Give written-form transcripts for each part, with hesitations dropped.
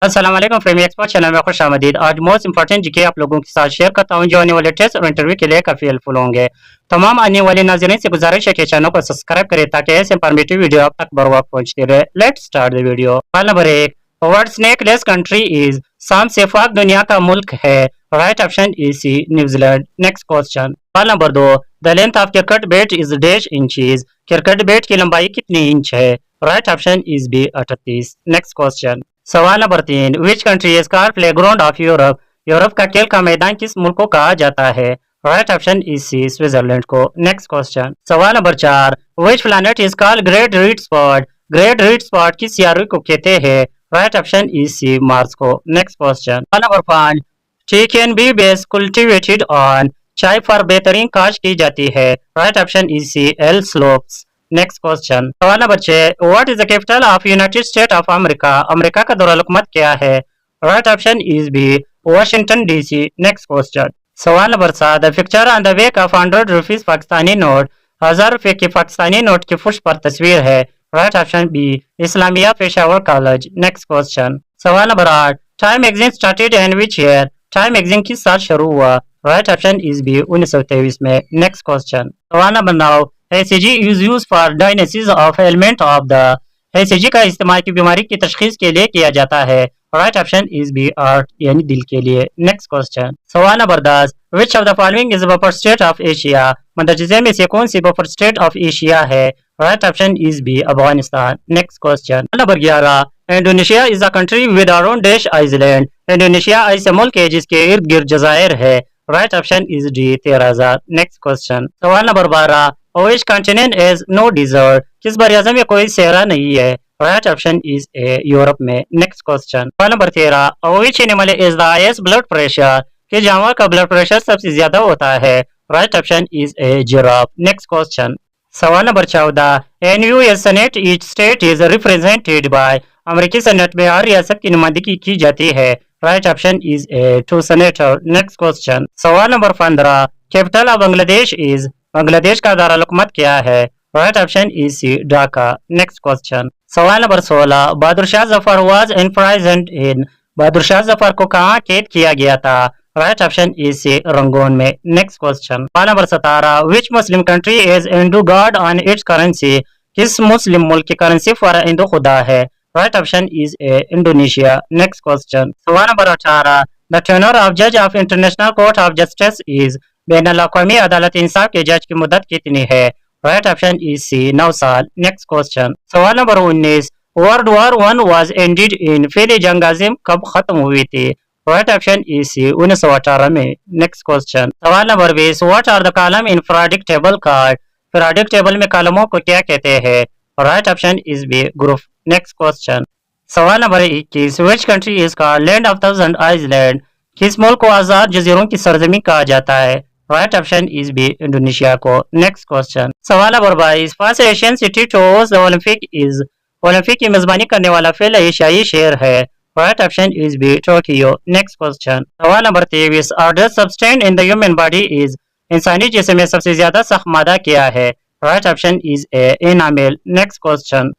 अस्सलाम वालेकुम फ्रेमी expert channel में खुश आमदीद। आज मोस्ट इंपॉर्टेंट जीके आप लोगों के साथ शेयर करता हूं जो आने वाले टेस्ट और इंटरव्यू के लिए काफी हेल्पफुल होंगे। तमाम आने वाले नाज़रीन से गुजारिश है कि चैनल को सब्सक्राइब करें ताकि ऐसे इंफॉर्मेटिव वीडियो आप तक बर वक्त पहुंचती रहे। Let's start the video. सवाल नंबर 1, वर्ल्ड स्नेकलेस कंट्री इज, शाम से पाक दुनिया का मुल्क है। Right option is C, New Zealand. Next question. सवाल नंबर 2, the length of cricket bat is dash inches, cricket bat की लंबाई कितनी इंच है। Right option is B, 38। Next question. सवाल नंबर 3, which country is called playground of Europe, Europe का खेल का मैदान किस मुल्क को कहा जाता है। Right option is C, Switzerland को। Next question. सवाल number 4, which planet is called great red spot, great red spot किस सियारे को कहते हैं। Right option is C, Mars को। Next question. सवाल number 5, tea can be best cultivated on, चाय पर बेहतरीन काश की जाती है। Right option is C, hill slopes. Next question. सवाल number 6, what is the capital of United State of America, America का दारुल-हुकूमत क्या है। Right option is B, Washington DC. Next question. सवाल number 7, the picture on the back of 100 rupees Pakistani note, 1000 रुपए के Pakistani note के फुश पर तस्वीर है। Right option B, Islamia Peshawar college. Next question. सवाल number 8, Time magazine started in which year, Time magazine किस साल शुरू हुआ। राइट ऑप्शन इज बी, 1923 में। Next question. सवाल number 9, HCG is used for diagnosis of ailment of the, HCG का इस्तेमाल की बीमारी की तशखीस के लिए किया जाता है। Right option is B, heart यानी दिल के लिए। Next question. सवाल number 10, which of the following is buffer state of Asia, मंदरजे में से कौन सी बफर स्टेट ऑफ एशिया है। Right option is B, Afghanistan. Next question. Number 11, Indonesia is a country with around dash island, Indonesia ऐसे मुल्क है जिसके इर्द गिर्द जजायर है। Right option is D, 13,000। Next question. सवाल number 12, which continent is no desert, किस बरयाज़म में कोई सहरा नहीं है। Right option is A, Europe में। Next question. सवाल number 13, which animal is the highest blood pressure, किस जानवर का ब्लड प्रेशर सबसे ज्यादा होता है। Right option is A, giraffe. Next question. सवाल number 14, in US senate each state is represented by, अमेरिकी सेनेट में हर रियासत की नुमाइंदगी की जाती है। Right option is A, 2 senator. Next question. सवाल number 15, capital of Bangladesh is, Bangladesh का दारुल-हुकूमत क्या है। Right option is C, Dhaka. Next question. सवाल number 16, Bahadur Shah Zafar was imprisoned in, Bahadur Shah Zafar को कहाँ कैद किया गया था। Right option is C, Rangoon में। Next question. सवाल number 17, which Muslim country is Hindu god on its currency, किस मुस्लिम मुल्क की करेंसी पर हिंदू खुदा है। Right option is A, Indonesia. Next question. सवाल नंबर 18, द टेन्योर ऑफ जज of International Court of Justice is, बैनुल-अक़वामी अदालत इंसाफ के जज की मुद्दत कितनी है। राइट ऑप्शन इज सी, 9 साल। Next question. सवाल number 19, world war 1 was ended in, पहली जंग आज़िम कब खत्म हुई थी। राइट ऑप्शन इज सी, 1918 में। Next question. सवाल number 20, what are the column in periodic table called, periodic table में कॉलमों को क्या कहते हैं। Right option is B, group. Next question. सवाल number 21, which country is called land of thousand island, किस मुल्क को आजाद जजीरों की सरजमी कहा जाता है। Right option is B, Indonesia को। Next question. सवाल number 22, first Asian city to host the Olympic is, Olympic की मेजबानी करने वाला पहला एशियाई शहर है। Right option is B, Tokyo. Next question. सवाल number 23, hardest substance in the human body is, इंसानी जिस्म में सबसे ज्यादा सख्त मादा क्या है। Right option is A, enamel. Next question.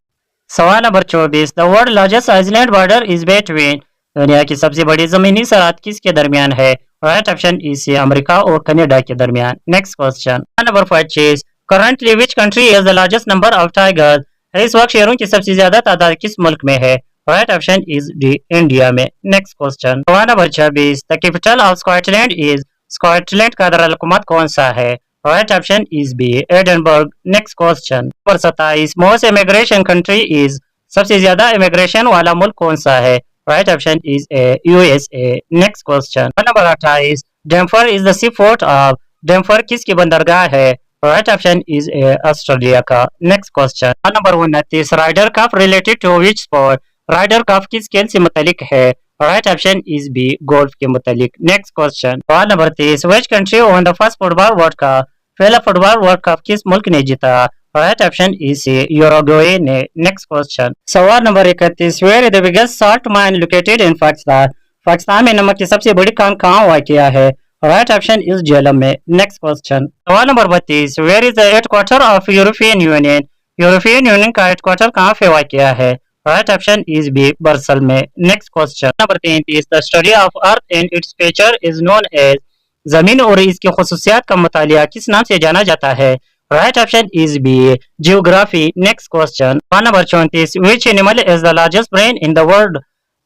सवाल number 24, the world largest island border is between, दुनिया की सबसे बड़ी जमीनी सरहद किसके दरमियान है। Right option is C, America और कनाडा के दरमियान। Next question. Number 25, currently which country is the largest number of tigers, इस वक्त शेरों की सबसे ज्यादा तादाद किस मुल्क में है। Right option is D, India में। Next question. सवाल number 26, the capital of Scotland is, Scotland का दारुल-हुकूमत कौन सा है। Right option is B, Edinburgh. Next question. Number 27, most immigration country is, सबसे ज्यादा इमिग्रेशन वाला मुल्क कौन सा है। Right option is A, USA. Next question. Number 28, डेम्फर is the sea port of, डेम्फर किसकी बंदरगाह है। Right option is A, Australia का। Next question. Number 29, Ryder cup related to which sport, Ryder cup किस खेल से मुतालिक है। Right option is B, golf के मुतालिक। Next question. सवाल number 30, which country won the first football world cup, पहला फुटबॉल वर्ल्ड कप किस मुल्क ने जीता। Right option is C, Uruguay ने। Next question. सवाल number 31, where is the biggest salt mine located in Pakistan, Pakistan में नमक की सबसे बड़ी खान कहाँ वाक़िया है। राइट ऑप्शन इज झेलम में। Next question. सवाल number 32, where is the headquarter of European union, European union का हेडक्वार्टर कहाँ पे वाक़िया है। राइट ऑप्शन इज बी बरसल में। Next question number 33, the study of earth and its feature is known as, जमीन और इसकी खसूसियात का मुतालिया किस नाम से जाना जाता है? Right option is B geography. Next question number 34, which animal is the largest brain in the world,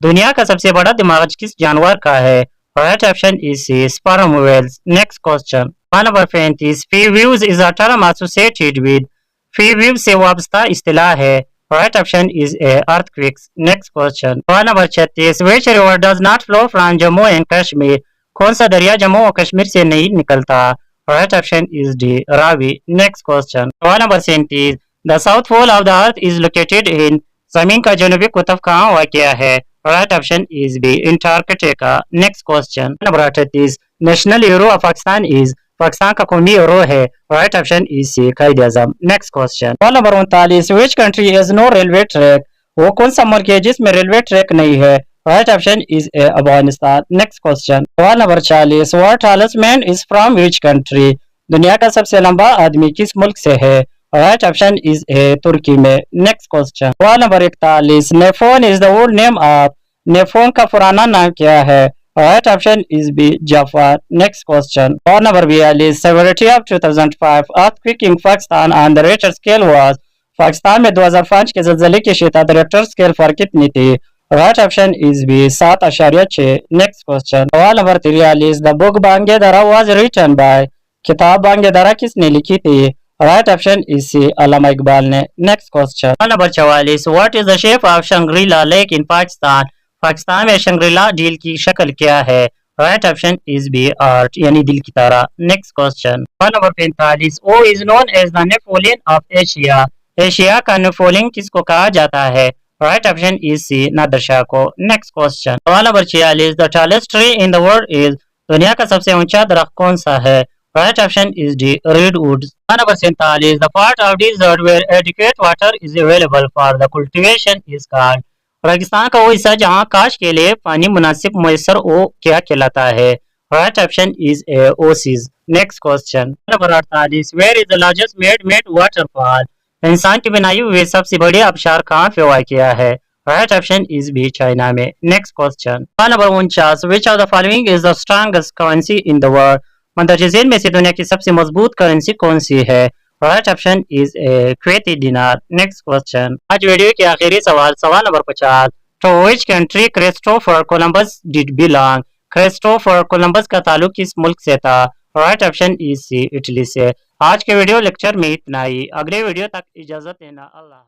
दुनिया का सबसे बड़ा दिमाग किस जानवर का है? Right option is C sperm whales. Next question number 35, fuse is a term associated with, fuse से वाबस्ता इस्तिलाह है। Right option is A earthquakes. Next question number 36, which river does not flow from Jammu and Kashmir, कौन सा दरिया जम्मू और कश्मीर से नहीं निकलता? Right option is D Ravi. Next question number 37, the south pole of the earth is located in, जमीन का जनूबी कुतुब कहाँ वाक़या है? Right option is B Antarctica. Next question number 38, national hero of Pakistan is, Pakistan का कौमी हीरो है। Right option is C Quaid Azam. Next question number 39, which country has no railway track, वो कौन सा मुल्क है जिसमें रेलवे ट्रैक नहीं है? Right option is A Afghanistan. Next question number 40, what tallest man is from which country, दुनिया का सबसे लंबा आदमी किस मुल्क से है? राइट ऑप्शन इज ए तुर्की में। नेक्स्ट क्वेश्चन नंबर 41, नेफोन is the old name of, नेफोन का पुराना नाम क्या है? Right option is B Jafar. Next question number 42, severity of 2005 earthquake in Pakistan on the Richter scale was, Pakistan में 2005 के ज़लज़ले की शिद्दत रिक्टर स्केल पर कितनी थी? Right option is B 7.6। Next question number 43, the book Bang-e-Dara was written by, किताब बांगे दरा किसने लिखी थी? Right option is C Allama Iqbal ने। Next question number 44, what is the shape of Shangrila lake in Pakistan, Pakistan में शंग्रीला झील की शक्ल क्या है? Right option is B heart यानी दिल की तरह। Next question number 45, who is known as the Napoleon of Asia, Asia का नेपोलियन किसको कहा जाता है? Right option is C Nadir Shah को। Next question number 46, the tallest tree in the world is, दुनिया का सबसे ऊंचा दरख्त कौन सा है? Right option is D redwood. Number 47, the part of desert where adequate water is available for the cultivation is called, रेगिस्तान का वो हिस्सा जहाँ काश के लिए पानी मुनासिब मुयसर हो क्या कहलाता है? Right option is A oasis. Next question number 48, where is the largest made waterfall, इंसान की बनाई हुई सबसे बड़ी आबशार कहाँ पे वाक़या है? Right option is B China में। Next question number 49, which of the following is the strongest currency in the world, मंदरजैन में से दुनिया की सबसे मजबूत करेंसी कौन सी है? Right option is A Kuwaiti dinar. Next question आज वीडियो के आखिरी सवाल number 50, to which country Christopher Columbus did belong, Christopher Columbus का ताल्लुक किस मुल्क से था? Right option is C Italy से। आज के वीडियो लेक्चर में इतना ही, अगले वीडियो तक इजाजत देना। अल्लाह।